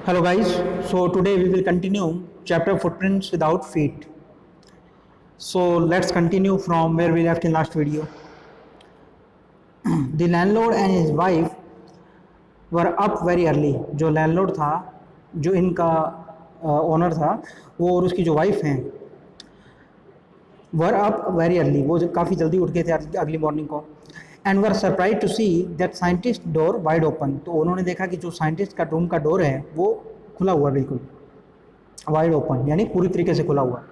Hello guys, so today we will continue chapter footprints without feet. So let's continue from where we left in last video. The landlord and his wife were up very early. जो landlord था, जो इनका owner था, वो और उसकी जो wife हैं वर अप वेरी अर्ली, वो काफ़ी जल्दी उठ गए थे अगली मॉर्निंग को. And were surprise to see that scientist door wide open. तो उन्होंने देखा कि जो साइंटिस्ट का रूम का डोर है वो खुला हुआ, बिल्कुल वाइड ओपन, यानी पूरी तरीके से खुला हुआ.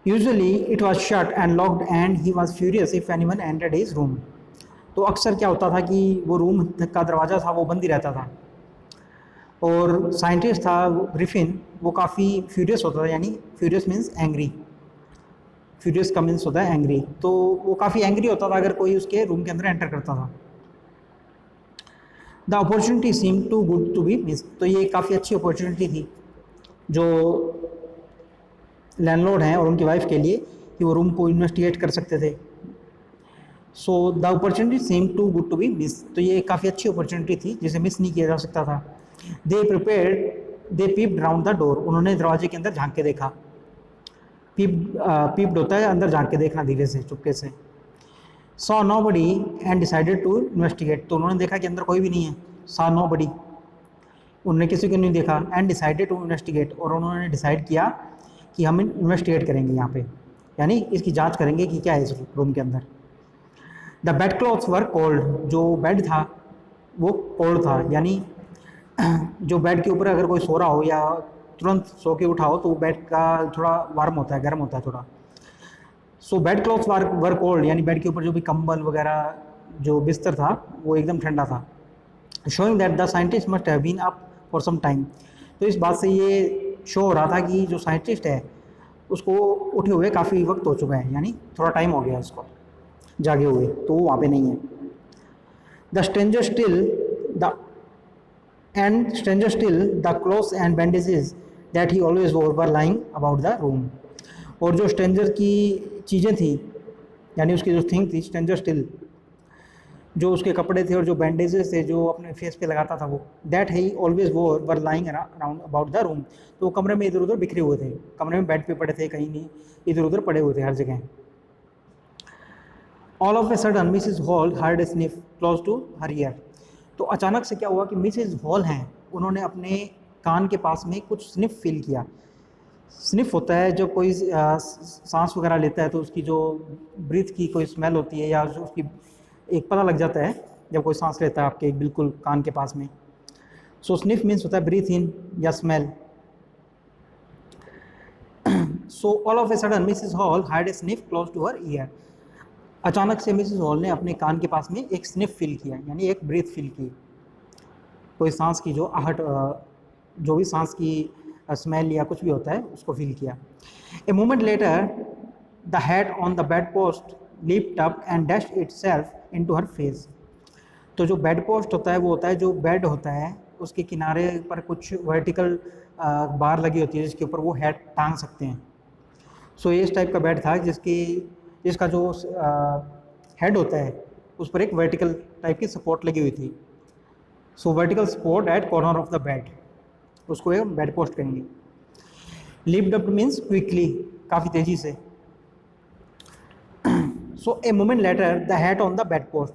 Usually it was shut and locked and he was furious if anyone entered his room. तो अक्सर क्या होता था कि वो रूम का दरवाज़ा था वो बंद ही रहता था, और साइंटिस्ट था ग्रिफिन, वो काफ़ी फ्यूरियस होता था, यानी फ्यूरियस मीन्स एंग्री, फ्यूरियस का मीन्स होता है एंग्री. तो वो काफ़ी एंग्री होता था अगर कोई उसके रूम के अंदर एंटर करता था. The opportunity seem too good to be miss. तो ये काफ़ी अच्छी अपॉर्चुनिटी थी जो लैंडलॉर्ड हैं और उनकी वाइफ के लिए, कि वो रूम को इन्वेस्टिगेट कर सकते थे. So the opportunity seem too good to be miss. तो ये काफ़ी अच्छी अपॉर्चुनिटी थी जिसे मिस नहीं किया जा सकता था. दे पीप्ड राउंड द डोर. उन्होंने दरवाजे के अंदर झांक के देखा. पीप्ड होता है अंदर झांक के देखना, धीरे से, चुपके से. Saw nobody and decided to investigate. तो उन्होंने देखा कि अंदर कोई भी नहीं है. सॉ नो बडी, उन्होंने किसी को नहीं देखा. एंड डिसाइडेड टू इन्वेस्टिगेट, और उन्होंने डिसाइड किया कि हम इन्वेस्टिगेट करेंगे यहाँ पे, यानी इसकी जांच करेंगे कि क्या है इस रूम के अंदर. The bed clothes were cold. जो बेड था वो कोल्ड था, यानी जो बेड के ऊपर अगर कोई सो रहा हो या तुरंत सो के उठा हो तो वो बेड का थोड़ा वार्म होता है, गर्म होता है थोड़ा. सो बेड क्लॉथ्स वर कोल्ड, यानी बेड के ऊपर जो भी कंबल वगैरह, जो बिस्तर था वो एकदम ठंडा था. Showing that the scientist must have been up for some time. तो इस बात से ये शो हो रहा था कि जो साइंटिस्ट है उसको उठे हुए काफ़ी वक्त हो चुका है, यानी थोड़ा टाइम हो गया उसको जागे हुए, तो वो वहाँ पे नहीं है. The stranger still the clothes and bandages that he always wore were lying about the room. और जो स्ट्रेंजर की चीज़ें थी, यानी उसकी जो थिंग थी, स्ट्रेंजर स्टिल, जो उसके कपड़े थे और जो बैंडेजेस थे जो अपने फेस पे लगाता था वो, that he always wore were lying around about the room. तो वो कमरे में इधर उधर बिखरे हुए थे, कमरे में बेड पे पड़े थे, कहीं नहीं, इधर उधर पड़े हुए थे हर जगह. All of a sudden Mrs Hall heard a sniff close to her ear. तो अचानक से क्या हुआ कि मिसिज हॉल हैं, उन्होंने अपने कान के पास में कुछ स्निफ फील किया. स्निफ होता है जब कोई सांस वगैरह लेता है तो उसकी जो ब्रीथ की कोई स्मेल होती है, या जो उसकी एक पता लग जाता है जब कोई सांस लेता है आपके बिल्कुल कान के पास में. सो स्निफ मीन्स होता है ब्रीथ इन या smell. So all of a sudden Mrs Hall had a sniff close to her ear. अचानक से मिसिज हॉल ने अपने कान के पास में एक स्निफ फील किया, यानी एक ब्रीथ फील की, कोई सांस की जो आहट, जो भी सांस की स्मेल या कुछ भी होता है उसको फील किया. A moment later the head on the bed post lift up and dashed itself into her face. तो जो बेड पोस्ट होता है वो होता है, जो बेड होता है उसके किनारे पर कुछ वर्टिकल बार लगी होती है जिसके ऊपर वो हेड टांग सकते हैं. सो ये इस टाइप का बेड था जिसका जो हेड होता है उस पर एक वर्टिकल टाइप की सपोर्ट लगी हुई थी. So vertical support at corner of the bed, उसको एक बेड पोस्ट कहेंगे. लिफ्ट अप मीन्स क्विकली, काफ़ी तेज़ी से. So a moment later the head on the bed post.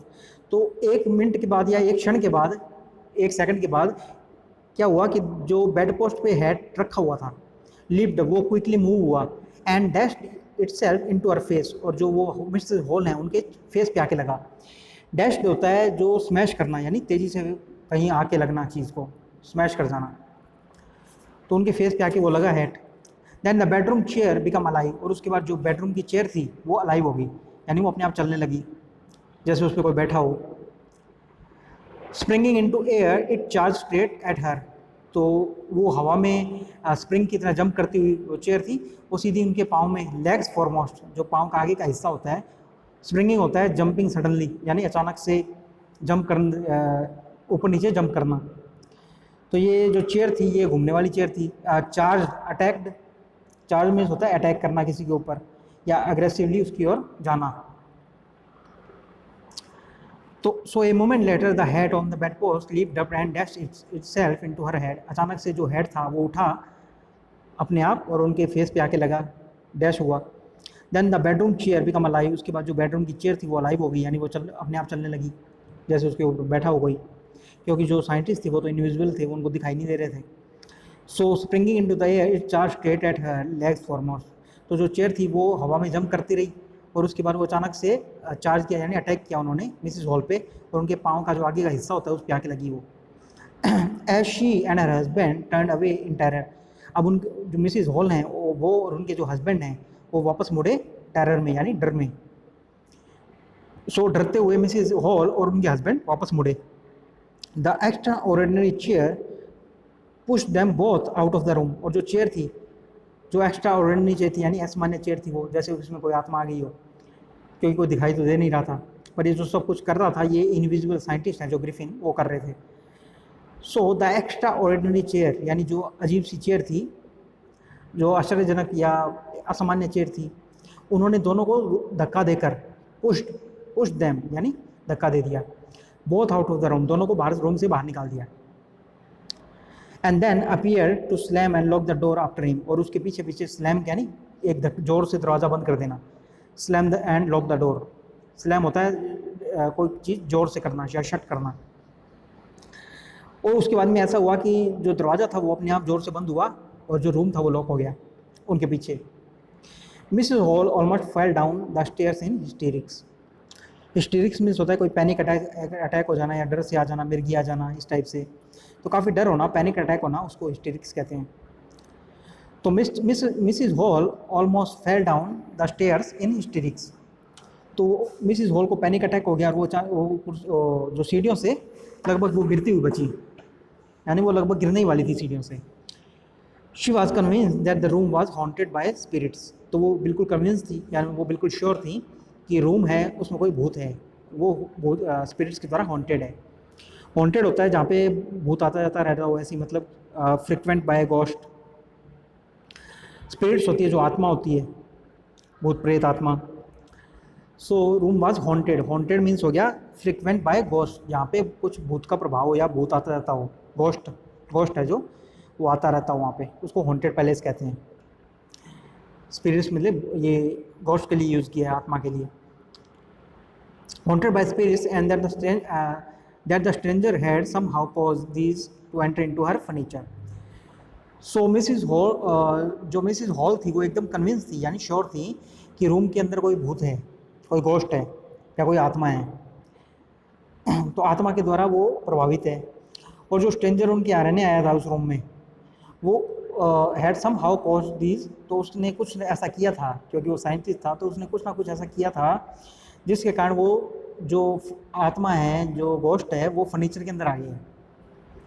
तो एक मिनट के बाद या एक क्षण के बाद, एक सेकंड के बाद क्या हुआ कि जो बेड पोस्ट पे हेड रखा हुआ था, लिफ्ट, वो क्विकली मूव हुआ and dashed itself into her face. और जो वो मिसेस हॉल हैं उनके फेस पे आके लगा. डैश्ड होता है जो स्मैश करना, यानी तेज़ी से कहीं आके लगना, चीज़ को स्मैश कर जाना. तो उनके फेस पे आके वो लगा head. Then the bedroom chair become alive. और उसके बाद जो बेडरूम की चेयर थी वो अलाइव हो गई, यानी वो अपने आप चलने लगी जैसे उस पर कोई बैठा हो. Springing into air it charge straight at हर. तो वो हवा में स्प्रिंग की तरह जंप करती हुई वो चेयर थी, वो सीधी उनके पाँव में, लेग्स फॉरमोस्ट, जो पाँव का आगे का हिस्सा होता है, स्प्रिंगिंग होता है जंपिंग सडनली, यानी अचानक से जंप कर, ऊपर नीचे जंप करना. तो ये जो चेयर थी ये घूमने वाली चेयर थी. चार्ज अटैक्ड, चार्ज मीन्स होता है अटैक करना किसी के ऊपर या अग्रेसिवली उसकी ओर जाना. तो so a moment later the head on the bed post lift up and dash itself into her head, अचानक से जो हेड था वो उठा अपने आप और उनके फेस पे आके लगा, डैश हुआ। Then the bedroom chair become alive, उसके बाद जो बेडरूम की चेयर थी वो अलाइव हो गई, यानी वो चल अपने आप चलने लगी, जैसे उसके ऊपर बैठा हो गई, क्योंकि जो साइंटिस्ट थे वो तो इनविजिबल थे, वो उनको दिखाई नहीं दे रहे थे। So springing into the air it charge straight at her legs foremost, तो जो चेयर थी वो हवा में जंप करती रही और उसके बाद वो अचानक से चार्ज किया, यानी अटैक किया उन्होंने मिसिस हॉल पे, और उनके पाँव का जो आगे का हिस्सा होता है उस पर आके लगी वो। As she and her husband turn away in terror, अब उन जो मिसिस हॉल हैं वो और उनके जो हस्बैंड हैं वो वापस मुड़े टेरर में, यानी डर में। सो डरते हुए मिसिस हॉल और उनके हस्बैंड वापस मुड़े। The extra ordinary chair push them both out of the room, और जो चेयर थी, जो एक्स्ट्रा ऑर्डिनरी चेयर थी, यानी असामान्य चेयर थी, वो जैसे उसमें कोई आत्मा आ गई हो, क्योंकि कोई दिखाई तो दे नहीं रहा था, पर ये जो सब कुछ कर रहा था ये इनविजिबल साइंटिस्ट हैं जो ग्रिफिन, वो कर रहे थे। So the extra ordinary chair, यानी जो अजीब सी चेयर थी, जो आश्चर्यजनक या असामान्य चेयर थी, उन्होंने दोनों को धक्का देकर पुश देम, यानी धक्का दे दिया, both out of the room, दोनों को बाहर रूम से बाहर निकाल दिया। And then appear to slam and lock the door after him, और उसके पीछे पीछे स्लैम, यानी एक जोर से दरवाज़ा बंद कर देना, slam the end lock the door, slam होता है कोई चीज़ जोर से करना या शट करना। और उसके बाद में ऐसा हुआ कि जो दरवाज़ा था वो अपने आप जोर से बंद हुआ और जो रूम था वो लॉक हो गया उनके पीछे। Mrs hall almost fell down the stairs in hysterics, hysterics means होता है कोई पैनिक अटैक हो जाना या डर से आ जाना, मिर्गी आ जाना, इस टाइप से, तो काफ़ी डर होना, पैनिक अटैक होना, उसको हिस्टेरिक्स कहते हैं। तो Mrs hall almost fell down the stairs in hysterics, तो मिसिस हॉल को पैनिक अटैक हो गया और वो जो सीढ़ियों से लगभग वो गिरती हुई बची, यानी वो लगभग गिरने ही वाली थी सीढ़ियों से। She was convince that the room was haunted by spirits, तो वो बिल्कुल कन्विंस थी, यानी वो बिल्कुल श्योर थी कि रूम है उसमें कोई भूत है, वो भूत स्पिरिट्स के द्वारा हॉन्टेड है। हॉन्टेड होता है जहाँ पे भूत आता जाता रहता हो, ऐसी मतलब फ्रिक्वेंट बाय गोस्ट। स्पिरिट्स होती है जो आत्मा होती है, भूत प्रेत आत्मा। So room was haunted, haunted means हो गया फ्रिक्वेंट बाय गोस्ट, जहाँ पे कुछ भूत का प्रभाव हो या भूत आता रहता हो, गोस्ट है जो वो आता रहता हो वहाँ पे, उसको हॉन्टेड पैलेस कहते हैं। स्पिरिट्स मतलब ये गोस्ट के लिए यूज़ किया है, आत्मा के लिए। Haunted by spirits and that the stranger had somehow caused these to enter into her furniture. So Mrs hall, जो मिसिस हॉल थी वो एकदम कन्विंस थी, यानी श्योर थी कि रूम के अंदर कोई भूत है, कोई गोस्ट है या कोई आत्मा है, तो आत्मा के द्वारा वो प्रभावित है। और जो स्ट्रेंजर उनके रहने आया था उस रूम में, वो had somehow cause these, तो उसने कुछ ऐसा किया था, क्योंकि वो साइंटिस्ट था तो उसने कुछ ना कुछ ऐसा किया था जिसके कारण वो जो आत्मा है, जो गोस्ट है, वो फर्नीचर के अंदर आ गई है,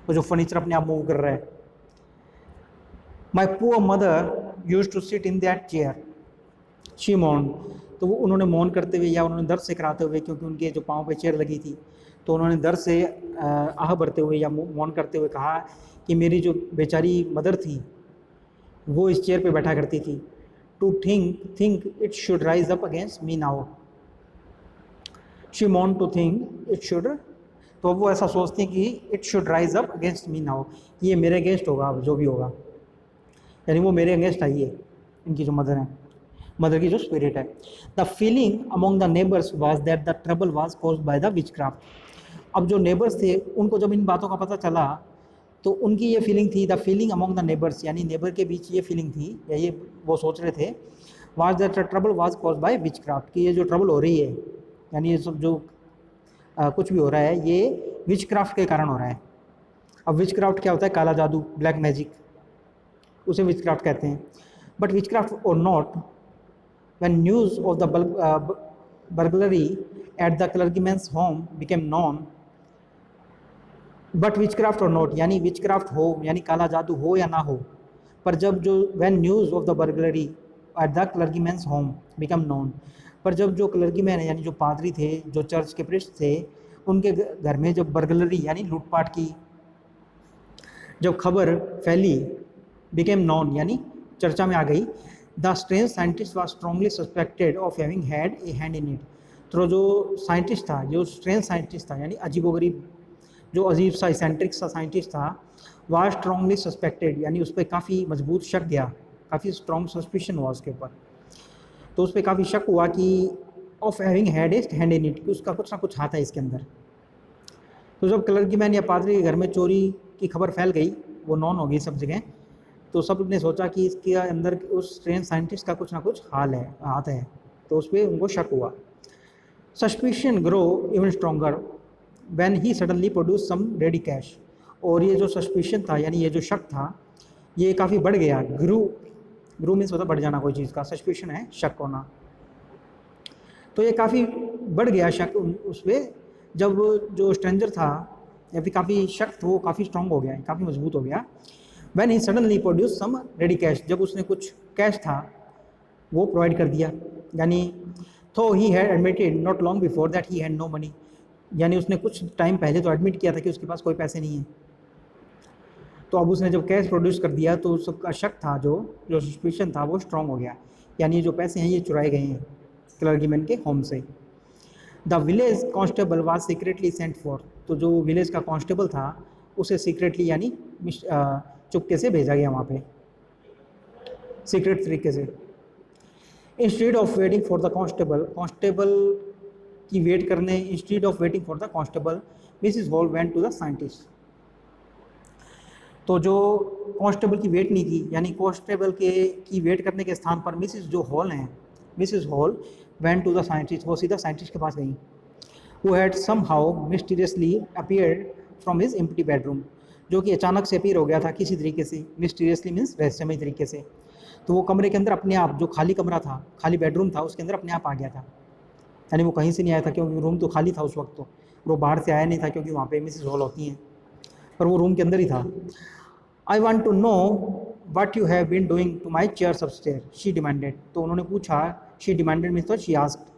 वो जो फर्नीचर अपने आप मूव कर रहा है। My poor mother use to sit in that chair she moan, तो वो उन्होंने मौन करते हुए या उन्होंने दर्द से कराते हुए, क्योंकि उनके जो पाँव पे चेयर लगी थी, तो उन्होंने दर्द से आह भरते हुए या मौन करते हुए कहा कि मेरी जो बेचारी मदर थी वो इस चेयर पे बैठा करती थी। To think it should rise up against me now, she moan to think it should, तो वो ऐसा सोचती कि it should rise up against me now, ये मेरे अगेंस्ट होगा जो भी होगा, यानी वो मेरे अगेंस्ट आई है, इनकी जो मदर है, मदर की जो स्पिरिट है। The feeling among the neighbours was that the trouble was caused by the witchcraft, अब जो नेबर्स थे उनको जब इन बातों का पता चला तो उनकी ये फीलिंग थी, the feeling among the neighbours, यानी नेबर के बीच ये फीलिंग थी या ये वो सोच रहे थे, was that the trouble was caused by witchcraft, कि ये जो ट्रबल हो रही है, यानी ये सब जो कुछ भी हो रहा है ये विचक्राफ्ट के कारण हो रहा है। अब विचक्राफ्ट क्या होता है? काला जादू, ब्लैक मैजिक, उसे विचक्राफ्ट कहते हैं। बट विचक्राफ्ट और not, when news of the burglary at the clergyman's home became known, but witchcraft और नॉट, यानी विचक्राफ्ट हो यानी काला जादू हो या ना हो, पर जब जो when news of the burglary at the clergyman's home became known, पर जब जो क्लर्गीमैन है यानी जो पादरी थे, जो चर्च के प्रीस्ट थे, उनके घर में जब बर्गलरी यानी लूटपाट की जब खबर फैली, बिकेम नॉन यानी चर्चा में आ गई, the strange scientist was strongly suspected of having had a hand in it, तो जो साइंटिस्ट था, जो स्ट्रेंज साइंटिस्ट था, यानी अजीबोगरीब, जो अजीब सा इसेंट्रिक सा साइंटिस्ट था, वह स्ट्रांगली सस्पेक्टेड, यानी उस पर काफ़ी मजबूत शक गया, काफ़ी स्ट्रॉन्ग सस्पिशन हुआ उसके ऊपर। तो उस पर काफ़ी शक हुआ कि of having had a hand in it, कि उसका कुछ ना कुछ हाथ है इसके अंदर। तो जब क्लर्कीमैन या पादरी के घर में चोरी की खबर फैल गई, वो नॉन हो गई सब जगह, तो सब ने सोचा कि इसके अंदर उस स्ट्रेंज साइंटिस्ट का कुछ ना कुछ हाथ है। तो उस पर उनको शक हुआ। Suspicion grow even stronger when he suddenly produce some ready cash. और ये जो सस्पिशन था, यानी ये जो शक था, ये काफ़ी बढ़ गया। ग्रू मीन्स होता बढ़ जाना कोई चीज़ का, सस्पिशन है शक होना। तो ये काफ़ी बढ़ गया शक उस पर, जब जो स्ट्रेंजर था या फिर काफ़ी शक था, वो काफ़ी स्ट्रॉन्ग हो गया, काफ़ी मजबूत हो गया। When he suddenly produce some ready cash, जब उसने कुछ कैश था वो प्रोवाइड कर दिया। यानी तो he had admitted not long before that he had no money, यानी उसने कुछ टाइम पहले तो एडमिट किया था कि उसके पास कोई पैसे नहीं है। तो अब उसने जब कैश प्रोड्यूस कर दिया तो सबका शक था, जो सस्पिशन था वो स्ट्रॉन्ग हो गया, यानी जो पैसे हैं ये चुराए गए हैं क्लर्कीमैन के होम से। The village constable was secretly sent for, तो जो विलेज का कांस्टेबल था उसे सीक्रेटली, यानी चुपके से भेजा गया वहाँ पे, सीक्रेट तरीके से। Instead of waiting for the constable की वेट करने, instead of waiting for the constable Mrs Hall went to the scientist. तो जो कांस्टेबल की वेट नहीं की, यानी कांस्टेबल की वेट करने के स्थान पर मिसिस जो हॉल हैं, Mrs Hall went to the scientist, वो सीधा साइंटिस्ट के पास गई। वो had somehow mysteriously appeared from his empty bedroom, जो कि अचानक से अपीयर हो गया था किसी तरीके से, मिस्टीरियसली मीन्स रहस्यमय तरीके से। तो वो कमरे के अंदर अपने आप, जो खाली कमरा था, खाली बेडरूम था, उसके अंदर अपने आप आ गया था, यानी वो कहीं से नहीं आया था, क्योंकि रूम तो खाली था उस वक्त। तो वो बाहर से आया नहीं था, क्योंकि वहाँ पे मिसिस हॉल होती हैं, पर वो रूम के अंदर ही था। I want to know what you have been doing to my chairs upstair, she demanded. तो उन्होंने पूछा, शी डिमांडेड मीन्स तो शी आस्क्ड।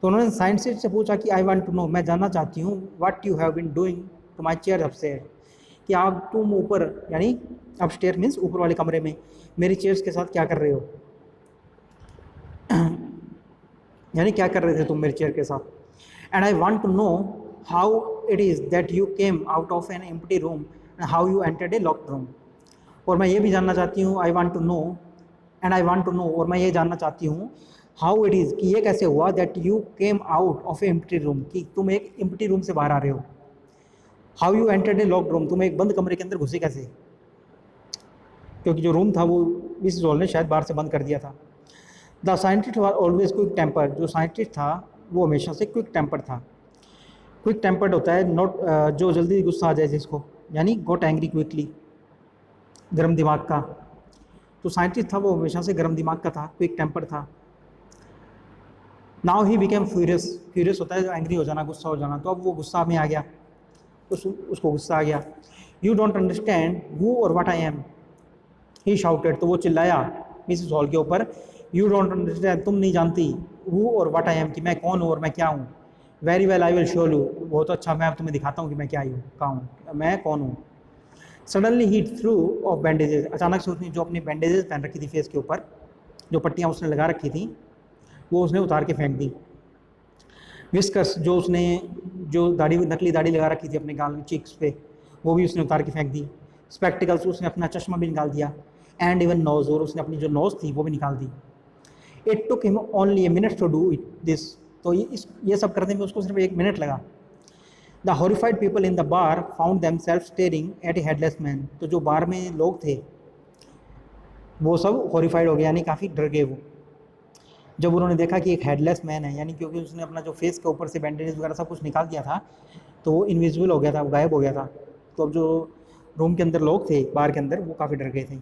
तो उन्होंने साइंटिस्ट से पूछा कि आई वांट टू नो, मैं जानना चाहती हूँ, what you have been doing to my chair upstair, कि आप तुम ऊपर, यानी अपस्टेयर मीन्स ऊपर वाले कमरे में, मेरी चेयर्स के साथ क्या कर रहे हो, यानी क्या कर रहे थे तुम मेरी चेयर के साथ। And I want to know how it is that you came out of an empty room and how you entered a locked room. और मैं ये भी जानना चाहती हूँ, I want to know, and I want to know, और मैं ये जानना चाहती हूँ, हाउ इट इज़, कि ये कैसे हुआ, that you came out of A empty room, कि तुम एक एम्प्टी रूम से बाहर आ रहे हो। How you entered a locked room, तुम एक बंद कमरे के अंदर घुसे कैसे, क्योंकि जो रूम था वो मिसेस हॉल ने शायद बाहर से बंद कर दिया था। The scientist was always quick temper, जो साइंटिस्ट था वो हमेशा से क्विक टेम्पर था। क्विक टेम्पर्ड होता है नॉट, जो जल्दी गुस्सा आ जाए जिसको, यानी गॉट एंग्री क्विकली, गर्म दिमाग का। तो साइंटिस्ट था वो हमेशा से गर्म दिमाग का था, क्विक टेम्पर था। Now he became furious, furious होता है जो एंग्री हो जाना, गुस्सा हो जाना, तो अब वो गुस्सा में आ गया, उसको गुस्सा आ गया। यू डोंट अंडरस्टैंड हु और what I am, he shouted, तो वो चिल्लाया मिसेस हॉल के ऊपर, यू डोंट अंडरस्टैंड, तुम नहीं जानती, हु और व्हाट आई एम, कि मैं कौन हूँ और मैं क्या हूँ। Very well I will show you, बहुत अच्छा, मैं अब तुम्हें दिखाता हूँ कि मैं क्या हूँ, कहाँ हूँ, मैं कौन हूँ। Suddenly he threw of bandages, अचानक से उसने जो अपनी बैंडेजेस पहन रखी थी फेस के ऊपर, जो पट्टियाँ उसने लगा रखी थी, वो उसने उतार के फेंक दी। विस्कर्स, जो उसने जो दाढ़ी, नकली दाढ़ी लगा रखी थी अपने गाल चीक्स पे, वो भी उसने उतार के फेंक दी। स्पेक्टिकल्स, उसने अपना चश्मा भी निकाल दिया। एंड इवन नोज, और उसने अपनी जो नोज थी वो भी निकाल दी। It took him only a minute to do it this, तो ये सब करने में उसको सिर्फ 1 मिनट लगा। The horrified people in the bar found them self staring at A headless man, तो जो बार में लोग थे वो सब हॉरिफाइड हो गए, यानी काफ़ी डर गए वो, जब उन्होंने देखा कि एक हेडलेस मैन है, यानी क्योंकि उसने अपना जो फेस के ऊपर से बैंडेज वगैरह सब कुछ निकाल दिया था, तो वो इनविजिबल हो गया था, वो गायब हो गया था। तो अब जो रूम के अंदर लोग थे बार के अंदर, वो काफ़ी डर गए थे।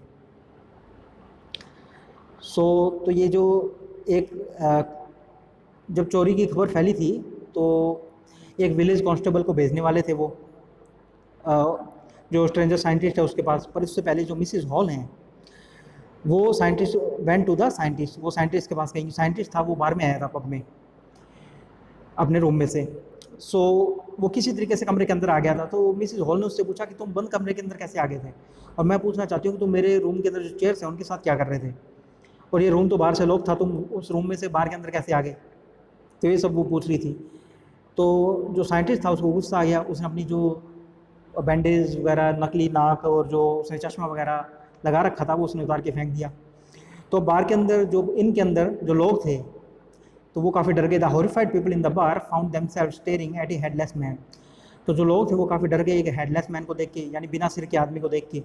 तो ये जो एक जब चोरी की खबर फैली थी, तो एक विलेज कांस्टेबल को भेजने वाले थे वो, जो स्ट्रेंजर साइंटिस्ट है उसके पास, पर इससे पहले जो मिसिस हॉल हैं वो scientist went to the scientist, वो साइंटिस्ट के पास गई। साइंटिस्ट था वो बाहर में आया था पब में अपने रूम में से। वो किसी तरीके से कमरे के अंदर आ गया था। तो मिसिस हॉल ने उससे पूछा कि तुम बंद कमरे के अंदर कैसे आ गए थे, और मैं पूछना चाहती हूँ कि तुम मेरे रूम के अंदर जो चेयर्स हैं उनके साथ क्या कर रहे थे, और ये रूम तो बाहर से लोग था, तुम उस रूम में से बाहर के अंदर कैसे आ गए। तो ये सब वो पूछ रही थी। तो जो साइंटिस्ट था उसको गुस्सा आ गया, उसने अपनी जो बैंडेज वगैरह, नकली नाक और जो उसने चश्मा वगैरह लगा रखा था वो उसने उतार के फेंक दिया। तो बार के अंदर जो इनके अंदर जो लोग थे तो वो काफ़ी डर गए। The horrified people in the bar found themselves staring at A headless man. तो जो लोग थे वो काफ़ी डर गए एक हेडलेस मैन को देख के, यानी बिना सिर के आदमी को देख के।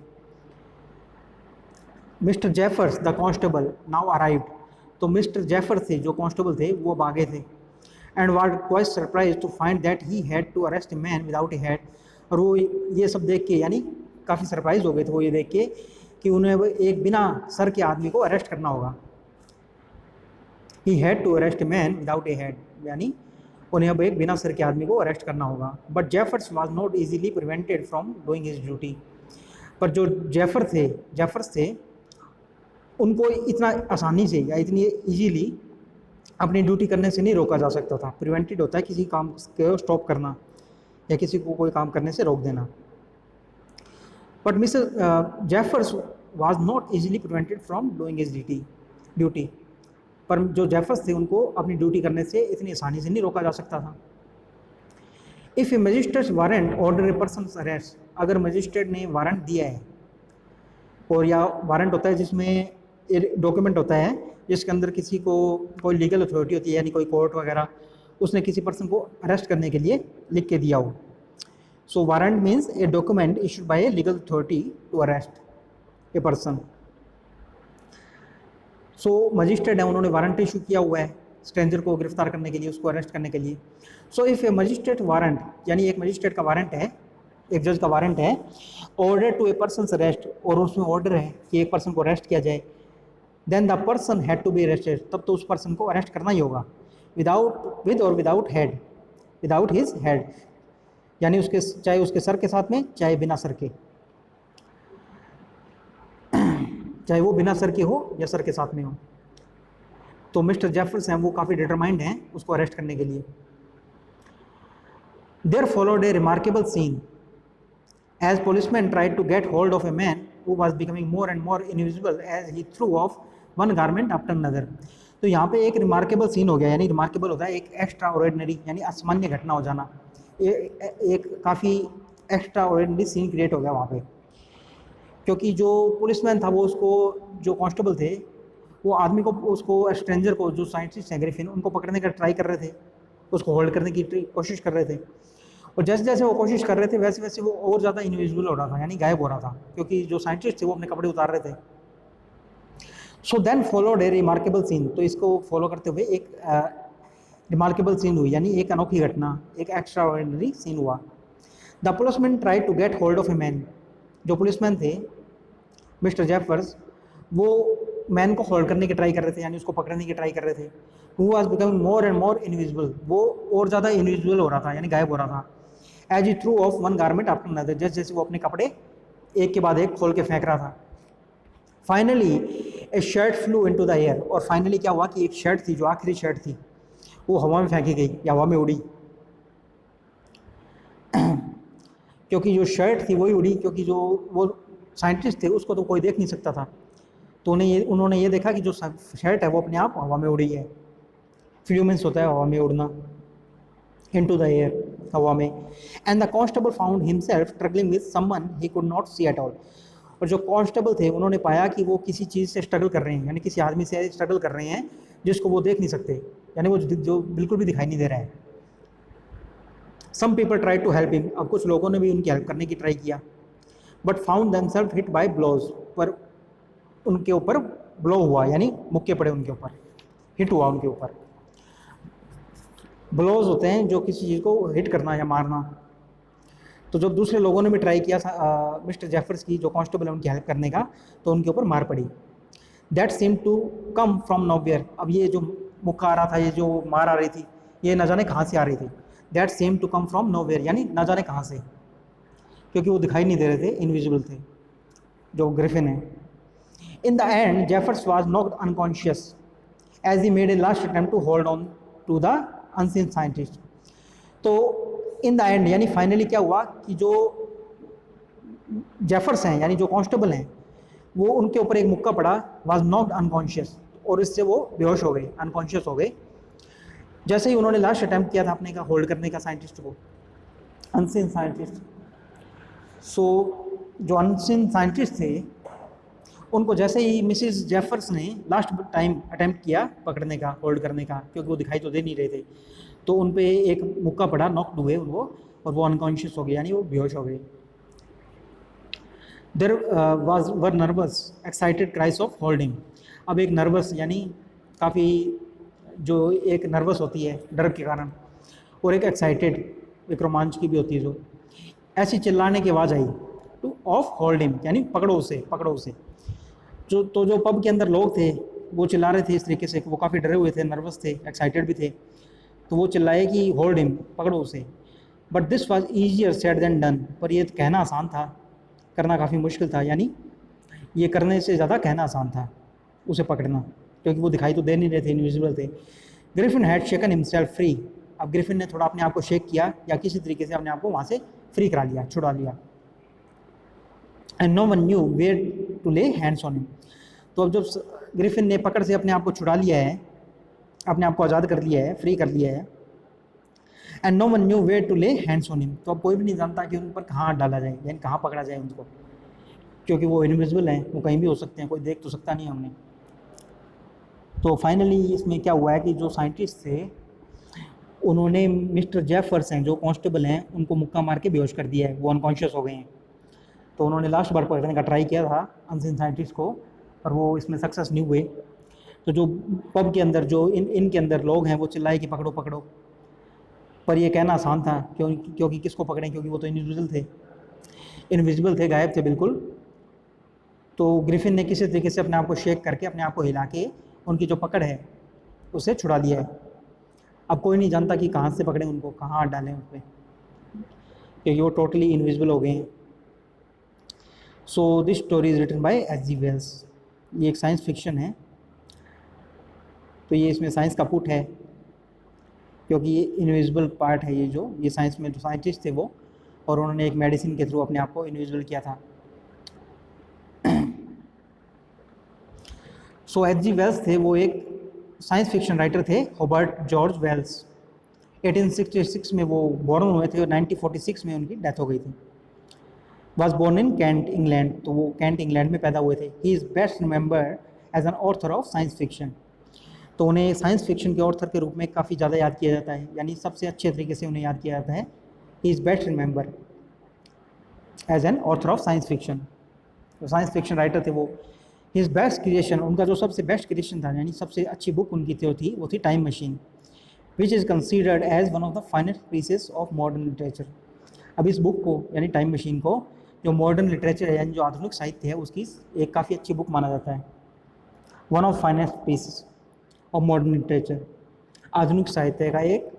Mr Jeffers the constable now arrived. तो मिस्टर जेफर्स थे जो कांस्टेबल थे वो अब आ गए थे। And was quite surprise to find that he had to arrest a man without a head. और वो ये सब देख के यानी काफ़ी सरप्राइज हो गए थे वो ये देख के कि उन्हें एक बिना सर के आदमी को अरेस्ट करना होगा। He had to arrest a man without a head, यानी उन्हें अब एक बिना सर के आदमी को अरेस्ट करना होगा। But Jeffers was not easily prevented from doing his duty. पर जो जेफर्स थे उनको इतना आसानी से या इतनी इजीली अपनी ड्यूटी करने से नहीं रोका जा सकता था। प्रिवेंटेड होता है किसी काम को स्टॉप करना या किसी को कोई काम करने से रोक देना। But mister Jeffers was not easily prevented from doing his duty. पर जो जेफर्स थे उनको अपनी ड्यूटी करने से इतनी आसानी से नहीं रोका जा सकता था। If A magistrate warrant order A person arrest, अगर मजिस्ट्रेट ने वारंट दिया है, और या वारंट होता है जिसमें एक डॉक्यूमेंट होता है जिसके अंदर किसी को कोई लीगल अथॉरिटी होती है यानी कोई कोर्ट वगैरह, उसने किसी पर्सन को अरेस्ट करने के लिए लिख के दिया हो। So warrant means a document issued by a legal authority to arrest a person. So magistrate है, उन्होंने वारंट इशू किया हुआ है स्ट्रेंजर को गिरफ्तार करने के लिए, उसको अरेस्ट करने के लिए। So if A magistrate warrant, यानी एक मजिस्ट्रेट का वारंट है, एक जज का वारंट है, order to a person arrest, और उसमें ऑर्डर है कि एक पर्सन को अरेस्ट किया जाए, then the person had to be arrested, तब तो उस पर्सन को अरेस्ट करना ही होगा, विद और without head, without his head, यानी उसके चाहे उसके सर के साथ में चाहे बिना सर के, चाहे वो बिना सर के हो या सर के साथ में हो। तो मिस्टर जेफर्स हैं वो काफ़ी डिटरमाइंड हैं उसको अरेस्ट करने के लिए। There followed a remarkable scene as policemen tried to get hold of a man who was becoming more and more invisible as he threw off one garment after another। तो यहाँ पे एक remarkable scene हो गया, यानी remarkable होता है एक एक्स्ट्रा ऑर्डिनरी यानी असामान्य घटना हो जाना, एक काफ़ी एक्स्ट्रा ऑर्डिनरी सीन क्रिएट हो गया वहाँ पे। क्योंकि जो पुलिसमैन था वो उसको, जो कांस्टेबल थे वो आदमी को, उसको स्ट्रेंजर को, जो साइंटिस्ट हैं ग्रिफिन, उनको पकड़ने का ट्राई कर रहे थे, उसको होल्ड करने की कोशिश कर रहे थे। और जैसे जैसे वो कोशिश कर रहे थे वैसे वैसे वो और ज़्यादा इनविजिबल हो रहा था, यानी गायब हो रहा था, क्योंकि जो साइंटिस्ट थे वो अपने कपड़े उतार रहे थे। So then followed a remarkable scene, तो इसको फॉलो करते हुए एक रिमार्केबल सीन हुई, यानी एक अनोखी घटना, एक एक्स्ट्रा ऑर्डिनरी सीन हुआ। The policeman try to get hold of a man, जो पुलिसमैन थे मिस्टर जेफर्स, वो मैन को होल्ड करने की ट्राई कर रहे थे, यानी उसको पकड़ने की ट्राई कर रहे थे। Who was becoming more and more invisible, वो और ज़्यादा इनविजिबल हो रहा था, यानी गायब हो रहा था। As he threw off one garment after another, जैसे जैसे वो अपने कपड़े एक के बाद एक खोल के फेंक रहा था। Finally A shirt flu into the air, और फाइनली क्या हुआ कि एक शर्ट थी, जो आखिरी शर्ट थी, वो हवा में फेंकी गई या हवा में उड़ी। क्योंकि जो शर्ट थी वही उड़ी, क्योंकि जो वो साइंटिस्ट थे उसको तो कोई देख नहीं सकता था, तो उन्होंने ये देखा कि जो शर्ट है वो अपने आप हवा में उड़ी है। फ्लूमेंस होता है हवा में उड़ना, इनटू द एयर, हवा में। And the constable found himself struggling with someone he could not see at all, और जो कांस्टेबल थे उन्होंने पाया कि वो किसी चीज़ से स्ट्रगल कर रहे हैं, यानी किसी आदमी से स्ट्रगल कर रहे हैं जिसको वो देख नहीं सकते, यानी वो जो बिल्कुल भी दिखाई नहीं दे रहा है। Some people try to help him, अब कुछ लोगों ने भी उनकी हेल्प करने की ट्राई किया, but found themselves hit by blows, पर उनके ऊपर ब्लो हुआ, यानी मुक्के पड़े उनके ऊपर, हिट हुआ उनके ऊपर। ब्लोज होते हैं जो किसी चीज़ को हिट करना या मारना। तो जब दूसरे लोगों ने भी ट्राई किया मिस्टर जेफर्स की, जो कांस्टेबल है, उनकी हेल्प करने का, तो उनके ऊपर मार पड़ी। That seem to come from nowhere, अब ये जो मुक्का आ रहा था, ये जो मार आ रही थी, ये न जाने कहाँ से आ रही थी। That seem to come from nowhere, यानी न जाने कहाँ से, क्योंकि वो दिखाई नहीं दे रहे थे, इनविजिबल थे जो ग्रिफिन है। In the end Jeffers was knocked unconscious as he made a last attempt to hold on to the unseen scientist. तो इन द एंड, यानी फाइनली क्या हुआ कि जो जेफर्स हैं, यानी जो कांस्टेबल हैं, वो उनके ऊपर एक मुक्का पड़ा, वाज नॉक्ड अनकॉन्शियस, और इससे वो बेहोश हो गए, अनकॉन्शियस हो गए। जैसे ही उन्होंने लास्ट अटैम्प्ट किया था अपने का होल्ड करने का साइंटिस्ट को, अनसीन साइंटिस्ट, सो जो अनसीन साइंटिस्ट थे उनको जैसे ही मिसिस जेफर्स ने लास्ट टाइम अटैम्प्ट किया पकड़ने का, होल्ड करने का, क्योंकि वो दिखाई तो दे नहीं रहे थे, तो उन पे एक मुक्का पड़ा, नॉक्ड हुए उनको, और वो अनकॉन्शियस हो गए, यानी वो बेहोश हो गए। There was were nervous excited cries of holding. अब एक नर्वस यानी काफ़ी जो एक नर्वस होती है डर के कारण, और एक एक्साइटेड, एक रोमांच की भी होती है, जो ऐसी चिल्लाने की आवाज़ आई टू ऑफ होल्डिंग, यानी पकड़ो उसे, पकड़ो उसे। जो पब के अंदर लोग थे वो चिल्ला रहे थे इस तरीके से, वो काफ़ी डरे हुए थे, नर्वस थे, एक्साइटेड भी थे, तो वो चिल्लाए कि होल्ड हिम, पकड़ो उसे। But this was easier said than done, पर ये कहना आसान था, करना काफ़ी मुश्किल था, यानी ये करने से ज़्यादा कहना आसान था उसे पकड़ना, क्योंकि वो दिखाई तो दे नहीं रहे थे, इनविजिबल थे। Griffin had shaken himself free. अब ग्रिफिन ने थोड़ा अपने आप को शेक किया, या किसी तरीके से अपने आप को वहाँ से फ्री करा लिया, छुड़ा लिया। And no one knew where to lay hands on him. तो अब जब ग्रिफिन ने पकड़ से अपने आप को छुड़ा लिया है, अपने आप को आज़ाद कर लिया है, फ्री कर लिया है, and no one knew where to lay hands on him, तो अब कोई भी नहीं जानता कि उन पर कहाँ डाला जाए, यानी कहाँ पकड़ा जाए उनको, क्योंकि वो इनविजिबल हैं, वो कहीं भी हो सकते हैं, कोई देख तो सकता नहीं हमने। तो फाइनली इसमें क्या हुआ है कि जो साइंटिस्ट थे उन्होंने मिस्टर जेफर्स हैं, जो कांस्टेबल हैं, उनको मुक्का मार के बेहोश कर दिया है, वो अनकॉन्शियस हो गए हैं। तो उन्होंने लास्ट बार पकड़ने का ट्राई किया था अनसीन साइंटिस्ट को, पर वो इसमें सक्सेस नहीं हुए। तो जो पब के अंदर जो इनके अंदर लोग हैं वो चिल्लाए कि पकड़ो पकड़ो, पर ये कहना आसान था, क्योंकि किसको पकड़ें, क्योंकि वो तो इनविजिबल थे, गायब थे बिल्कुल। तो ग्रिफिन ने किसी तरीके से अपने आप को शेक करके, अपने आप को हिला के उनकी जो पकड़ है उसे छुड़ा लिया है। अब कोई नहीं जानता कि कहाँ से पकड़ें उनको, कहाँ हाथ डालें उन पर, क्योंकि वो टोटली इनविजिबल हो गए हैं। So this story is written by H.G. Wells. ये एक साइंस फिक्शन है, तो ये इसमें साइंस का पुट है, क्योंकि ये इनविजिबल पार्ट है, ये साइंस में जो साइंटिस्ट थे वो, और उन्होंने एक मेडिसिन के थ्रू अपने आप को इनविजिबल किया था। सो H.G. वेल्स थे, वो एक साइंस फिक्शन राइटर थे, हॉबर्ट जॉर्ज वेल्स। 1866 में वो बॉर्न हुए थे और 1946 में उनकी डेथ हो गई थी। Was born in Kent England, तो वो कैंट इंग्लैंड में पैदा हुए थे। He is best remembered as an author of science fiction, तो उन्हें साइंस फिक्शन के ऑर्थर के रूप में काफ़ी ज़्यादा याद किया जाता है, यानी सबसे अच्छे तरीके से उन्हें याद किया जाता है। He is best remember as an author of science fiction, तो साइंस फिक्शन राइटर थे वो। हिज बेस्ट क्रिएशन, उनका जो सबसे बेस्ट क्रिएशन था, यानी सबसे अच्छी बुक उनकी वो थी Time Machine, which is considered as one of the finest pieces of modern literature. अब इस बुक को, यानी टाइम मशीन को, जो मॉडर्न लिटरेचर है, यानी जो आधुनिक साहित्य है, उसकी एक काफ़ी अच्छी बुक माना जाता है। One of finest pieces of modern literature, आधुनिक साहित्य का एक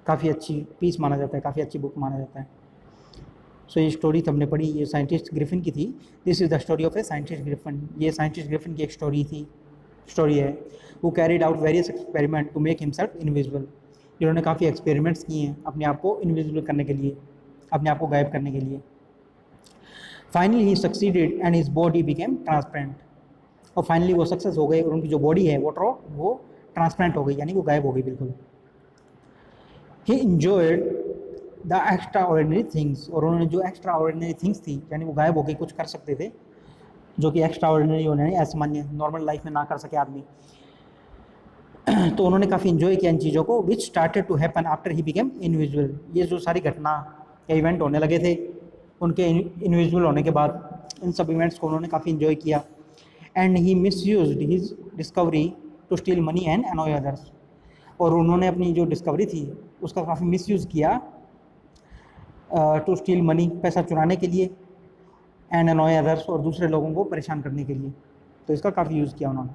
काफ़ी अच्छी पीस माना जाता है, काफ़ी अच्छी बुक माना जाता है। सो ये स्टोरी हमने पढ़ी, ये साइंटिस्ट ग्रिफिन की थी। This is the story of a scientist Griffin. ये साइंटिस्ट ग्रिफिन की एक स्टोरी है। वो carried out various experiment to make himself invisible. इन्होंने काफ़ी एक्सपेरिमेंट्स किए हैं अपने आप को इनविजिबल करने के लिए, अपने आप को गायब करने के लिए। Finally he succeeded and his body became transparent, और फाइनली वो सक्सेस हो गए और उनकी जो बॉडी है वो ट्रांसपेरेंट हो गई, यानी वो गायब हो गई बिल्कुल। ही enjoyed the extra ordinary things, और उन्होंने जो एक्स्ट्रा ऑर्डिनरी थिंग्स थी, यानी वो गायब हो गई, कुछ कर सकते थे जो कि एक्स्ट्रा ऑर्डिनरी होने, असामान्य, नॉर्मल लाइफ में ना कर सके आदमी, तो उन्होंने काफ़ी इन्जॉय किया इन चीज़ों को। Which started to happen after he became invisible, ये जो सारी घटना या इवेंट होने लगे थे उनके इनविजिबल होने के बाद, इन सब इवेंट्स को उन्होंने काफ़ी इन्जॉय किया। And he misused his discovery to steal money and annoy others, और उन्होंने अपनी जो डिस्कवरी थी उसका काफ़ी मिसयूज़ किया टू स्टील मनी, पैसा चुराने के लिए, एंड अनॉय अदर्स, और दूसरे लोगों को परेशान करने के लिए, तो इसका काफ़ी यूज़ किया उन्होंने।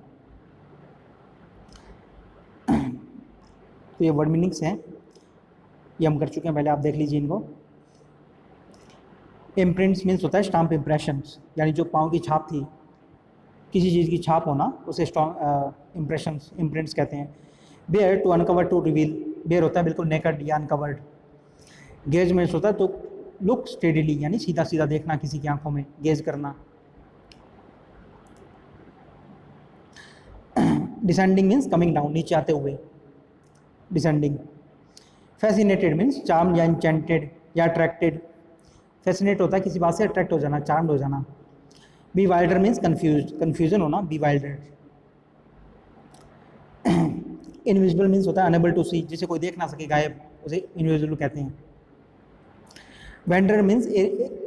तो ये वर्ड मीनिंग्स हैं, ये हम कर चुके हैं पहले, आप देख लीजिए इनको। इम्प्रिंट्स मीन्स होता है स्टाम्प इम्प्रेशंस, यानी जो पाँव की छाप थी, किसी चीज़ की छाप होना, उसे इम्प्रेशंस, इम्प्रिंट्स कहते हैं। Bare to uncover to reveal, bare होता है बिल्कुल नेकड या अनकवर्ड। गेज मीन्स होता है तो लुक स्टेडीली, यानी सीधा सीधा देखना किसी की आंखों में, गेज करना। डिसेंडिंग मीन्स कमिंग डाउन, नीचे आते हुए। डिसेंडिंग। फैसिनेटेड मीन्स चार्म या इंचेंटेड या अट्रैक्टेड। फैसिनेट होता है किसी बात से अट्रैक्ट हो जाना, चार्म्ड हो जाना। बीवाइल्डर मीन्स कन्फ्यूज, कन्फ्यूजन होना, बीवाइल्डर। इनविजिबल मीन्स होता है अनेबल टू सी, जिसे कोई देख ना सके, गायब, उसे इनविजिबल कहते हैं। वेंडर मीन्स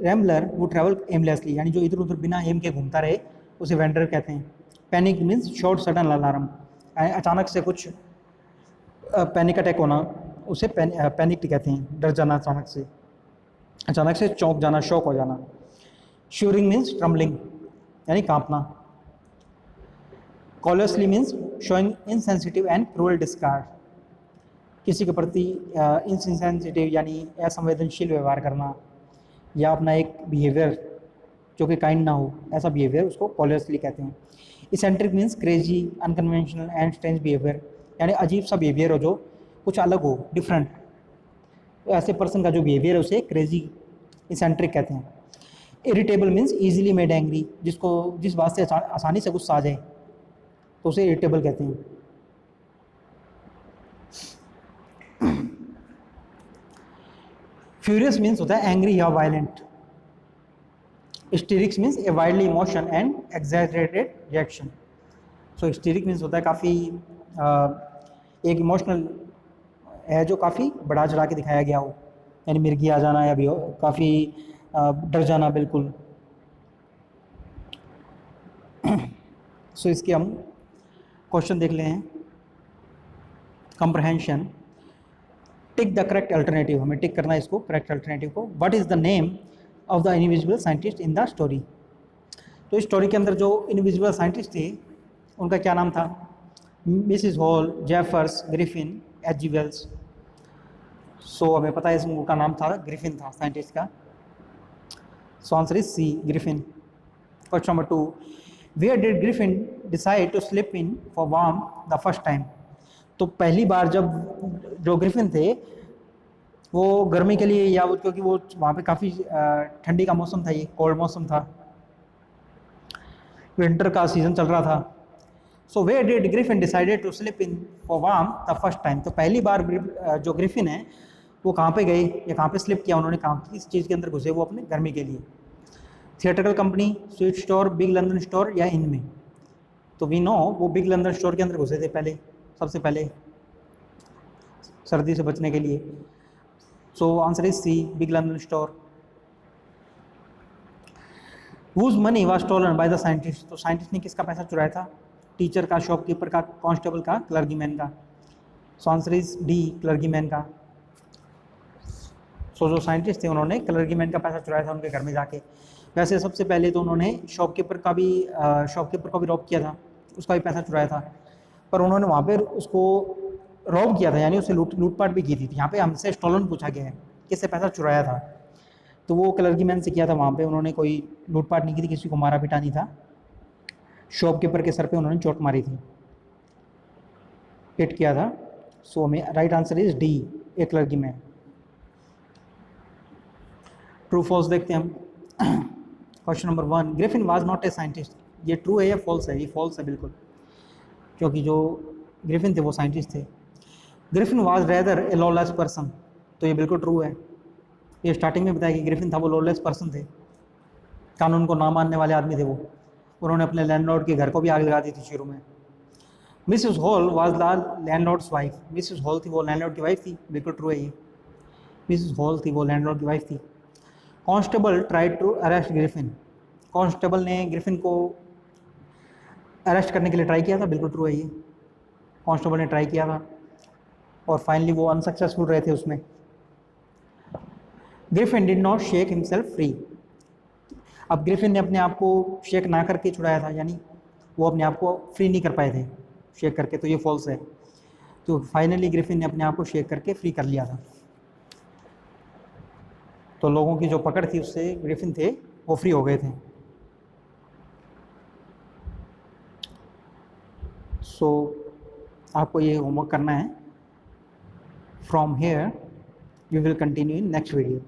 रैम्बलर वो ट्रैवल एमलेसली, यानी जो इधर उधर बिना एम के घूमता रहे, उसे वेंडर कहते हैं। Panic means short sudden alarm, अचानक से कुछ पैनिक अटैक होना, उसे पैनिक कहते हैं, डर जाना, अचानक से चौंक जाना, शॉक हो जाना। श्यूरिंग मीन्स ट्रम्बलिंग, यानी कांपना। Callously means showing insensitive and cruel discard, किसी के प्रति इनसेंसिटिव यानी असंवेदनशील व्यवहार करना, या अपना एक बिहेवियर जो कि काइंड ना हो, ऐसा बिहेवियर उसको कॉलसली कहते हैं। Eccentric means crazy, unconventional and strange behaviour, यानी अजीब सा बिहेवियर हो जो कुछ अलग हो, डिफरेंट। तो ऐसे पर्सन का जो बिहेवियर है उसे क्रेजी, इसेंट्रिक कहते हैं। Irritable means easily made angry, जिस बात से आसानी से गुस्सा आ जाए तो उसे इरिटेबल कहते हैं। फ्यूरियस मीन्स होता है एंग्री या violent. Hysterics means A wildly emotion and exaggerated reaction. So historic means होता है काफ़ी एक इमोशनल है जो काफ़ी बढ़ा चढ़ा के दिखाया गया हो, यानी मिर्गी आ जाना या भी काफ़ी डर जाना बिल्कुल। सो इसके हम क्वेश्चन देख ले हैं। Comprehension, tick the correct alternative, हमें टिक करना है इसको, करेक्ट अल्टरनेटिव को। What is the name of the invisible scientist in the story. तो इस स्टोरी के अंदर जो इनविजिबल साइंटिस्ट थे उनका क्या नाम था? Mrs Hall, Jeffers, Griffin, H G. Wells. So हमें पता है उनका नाम था ग्रिफिन था साइंटिस्ट का। So answer is C, Griffin. Question number 2, where did Griffin decide to slip in for warm the first time. तो पहली बार जब जो ग्रिफिन थे वो गर्मी के लिए, या वो क्योंकि वो वहाँ पे काफ़ी ठंडी का मौसम था, ये कोल्ड मौसम था, विंटर का सीज़न चल रहा था। So where did Griffin decided to slip in for warm the first time. तो पहली बार जो ग्रिफिन है वो कहाँ पे गए या कहाँ पे स्लिप किया उन्होंने, कहाँ किस चीज़ के अंदर घुसे वो अपने गर्मी के लिए? Theatrical company, sweet store, big London store या इनमें? तो वी नो वो बिग लंदन स्टोर के अंदर घुसे थे पहले, सबसे पहले सर्दी से बचने के लिए। So answer is C, big London store. Whose money was stolen by the scientist. तो साइंटिस्ट ने किसका पैसा चुराया था? टीचर का, शॉपकीपर का, कांस्टेबल का, क्लर्जीमैन का। So answer is D, clergyman का। सो जो साइंटिस्ट थे उन्होंने क्लर्जीमैन का पैसा चुराया था उनके घर में जाके। वैसे सबसे पहले तो उन्होंने शॉपकीपर को भी रॉब किया था, उसका भी पैसा चुराया था, पर उन्होंने वहाँ पर उसको रॉब किया था, यानी उसे लूटपाट भी की थी। यहाँ पे हमसे स्टोलन पूछा गया है, किससे पैसा चुराया था, तो वो क्लर्जीमैन से किया था। वहाँ पे उन्होंने कोई लूटपाट नहीं की थी, किसी को मारा पीटा नहीं था, शॉपकीपर के सर पे उन्होंने चोट मारी थी, हिट किया था। सो हमें right answer is D, a clergyman. True false देखते हैं हम। Question number 1, Griffin was not a scientist. ये ट्रू है या फॉल्स है? ये फॉल्स है बिल्कुल, क्योंकि जो ग्रिफिन थे वो साइंटिस्ट थे। Griffin was rather A lawless person. तो ये बिल्कुल ट्रू है। ये स्टार्टिंग में बताया कि ग्रिफिन था वो लॉलेस पर्सन थे, कानून को ना मानने वाले आदमी थे वो। उन्होंने अपने लैंडलॉर्ड के घर को भी आग लगा दी थी शुरू में। Mrs hall was the landlords wife. Mrs hall थी वो लैंडलॉर्ड की वाइफ थी, बिल्कुल ट्रू है ये। मिसेस हॉल थी वो लैंडलॉर्ड की वाइफ थी। Constable tried to arrest Griffin. Constable ने ग्रिफिन को अरेस्ट करने के लिए ट्राई किया था, बिल्कुल ट्रू है ये। कांस्टेबल ने ट्राई किया था और फाइनली वो अनसक्सेसफुल रहे थे उसमें। Griffin did not shake himself free. अब ग्रिफिन ने अपने आप को शेक ना करके छुड़ाया था, यानी वो अपने आप को फ्री नहीं कर पाए थे शेक करके, तो ये फॉल्स है। तो फाइनली ग्रिफिन ने अपने आप को शेक करके फ्री कर लिया था। तो लोगों की जो पकड़ थी उससे ग्रिफिन थे वो फ्री हो गए थे। सो आपको ये होमवर्क करना है। From here we will continue in next video.